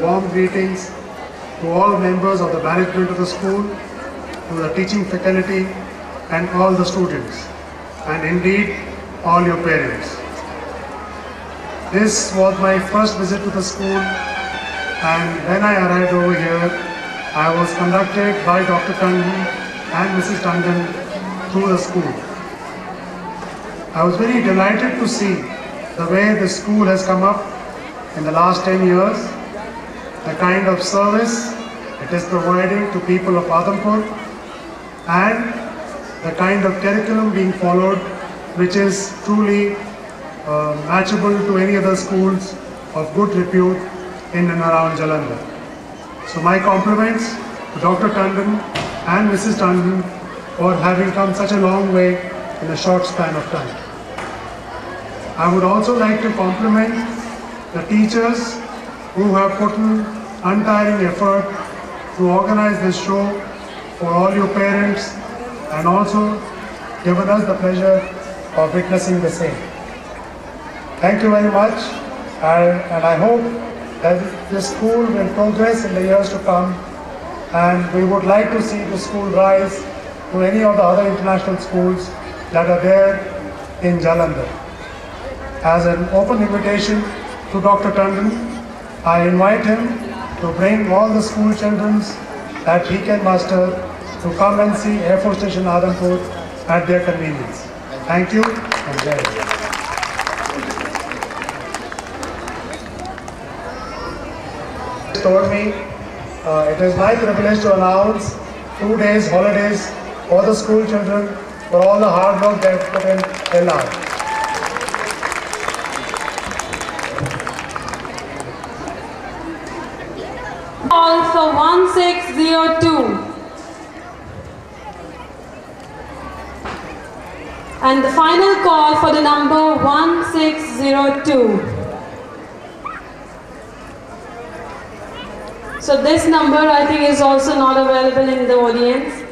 Warm greetings to all members of the management of the school, to the teaching faculty and all the students, and indeed all your parents. This was my first visit to the school, and when I arrived over here, I was conducted by Dr. Tandon and Mrs. Tandon through the school. I was very delighted to see the way the school has come up in the last 10 years, the kind of service it is providing to people of Adhampur, and the kind of curriculum being followed, which is truly matchable to any other schools of good repute in and around Jalandhar. So my compliments to Dr. Tandon and Mrs. Tandon for having come such a long way in a short span of time. I would also like to compliment the teachers who have put in untiring effort to organize this show for all your parents and also given us the pleasure of witnessing the same. Thank you very much, and I hope that this school will progress in the years to come, and we would like to see the school rise to any of the other international schools that are there in Jalandhar. As an open invitation to Dr. Tandon, I invite him to bring all the school children that he can muster to come and see Air Force Station Adhampur at their convenience. Thank you and Jai Hind. Told me it is my privilege to announce 2 days holidays for the school children for all the hard work they have put in till now. Call for 1602. And the final call for the number 1602. So this number I think is also not available in the audience.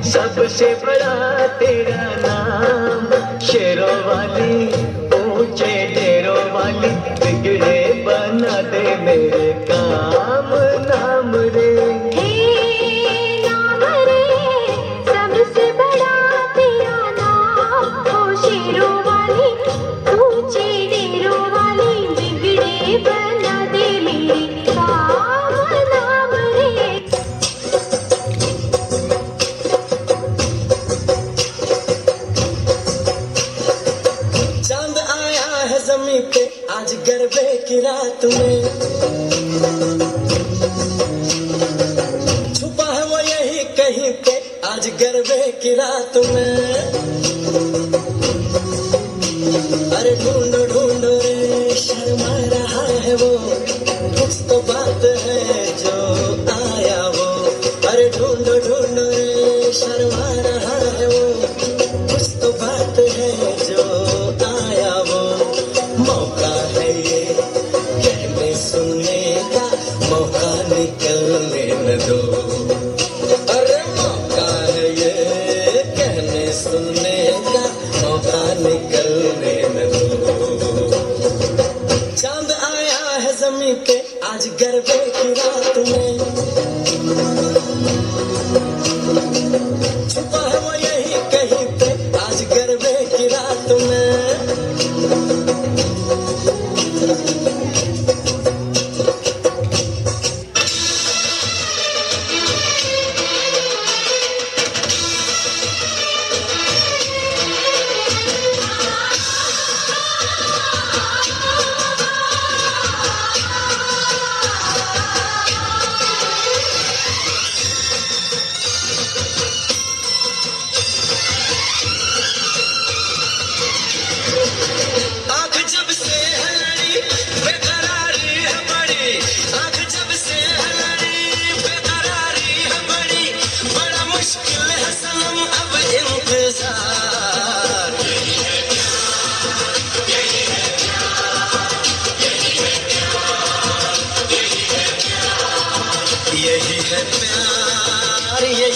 सबसे बड़ा तेरा नाम, शेरों वाली ऊंचे डेरों वाली, बिगड़े बना दे मेरे काम, नाम रे नाम रे, सबसे बड़ा तेरा नाम, ओ शेरों वाली ऊंचे डेरों वाली, बिगड़े बना दे मेरे काम, नाम रे। ज़मीं पे आज गरबे की रात में, छुपा है वो यही कहीं पे आज गरबे की रात में। अरे ढूंढो ढूंढो रे, शर्मा रहा है वो, कुछ तो बात है जो आया वो। अरे ढूंढो ढूंढो रे, शर्मा रहा है वो, कुछ तो बात है जो आया वो। मौका है ये कहने सुनने का, मौका निकलने न दो। अरे मौका है ये कहने सुनने का, मौका निकलने न दो। चांद आया है ज़मीं पे आज गरबे की रात में, छुपा है वो यही कहीं पे आज गरबे की रात में।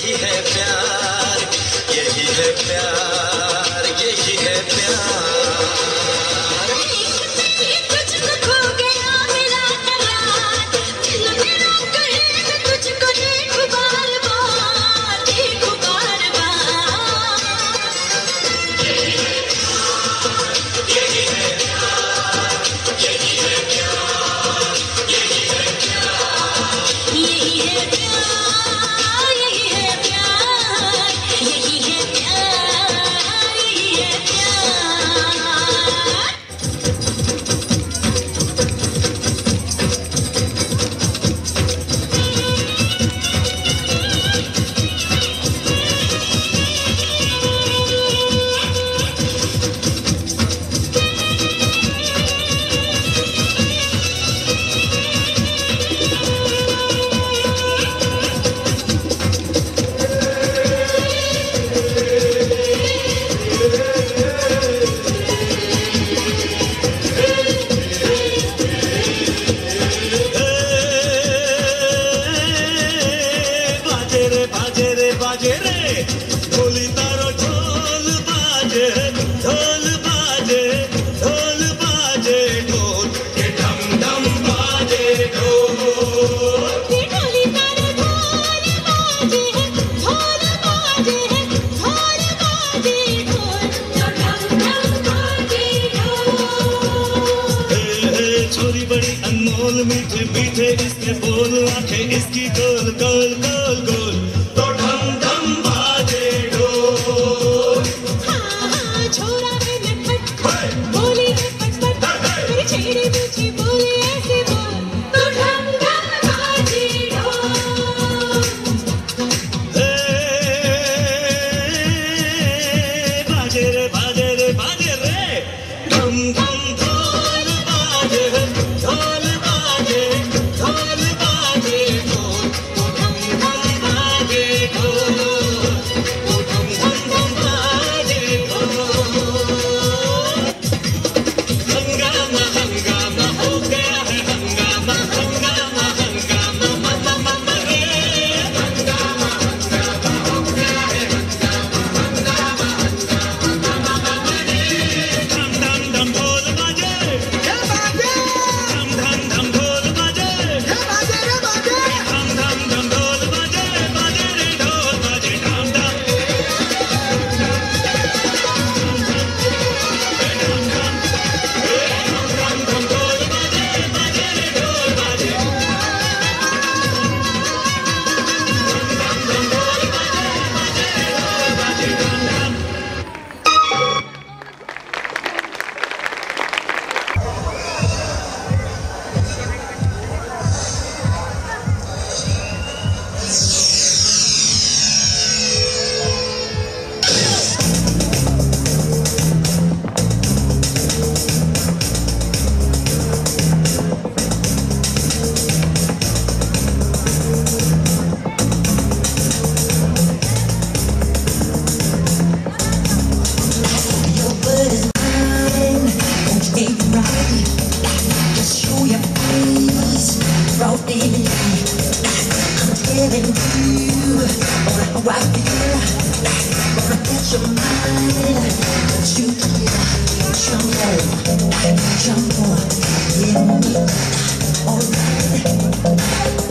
यही है प्यार, यही है प्यार, यही है प्यार। तुझको खो गया मेरा करार, दिल मेरा कहे मैं तुझको देखूं बार बार, देखूं बार बार। यही है प्यार, यही है प्यार, यही है प्यार, यही है प्यार, यही है प्यार, यही है प्यार, यही है प्यार, यही है प्यार। बाजे रे बाजे रे ढोली तारो ढोल बाजे, ढोल बाजे, ढोल बाजे, ढोल के ढम ढम बाजे ढोल। ढोली तारे ढोल बाजे, ढोल बाजे, ढोल बाजे, ढोल तो ढम ढम बाजे ढोल। छोरी बड़ी अनमोल मीठे मीठे इसके बोल, आंखें इसकी गोल गोल गोल गोल, तो ढम ढम बाजे ढोल। हाँ छोरा है नटखट, बोली है पटपट, मेरी छेड़ी मुझे बोले ऐसे बोल, तो ढम ढम बाजे ढोल। बाजे रे बाजे रे बाजे रे ढम ढम ढोल बाजे, ढोल बाजे, ढोल बाजे ढोल, तो ढम ढम बाजे ढोल, तो ढम ढम ढम बाजे ढोल। हंगामा हंगामा हो गया है हंगामा, हंगामा हंगामा ममा ममा रे, हंगामा हंगामा हो गया है हंगामा, हंगामा हंगामा ममा ममा रे। धम धम धम ढोल बाजे, धम धम धम ढोल बाजे, धम धम धम ढोल बाजे, बाजे रे ढोल बाजे धम धम, धम धम ढोल बाजे, बाजे रे ढोल बाजे, धम धम धम ढोल बाजे, बाजे रे ढोल बाजे धम धम। Jump on, yeah, alright.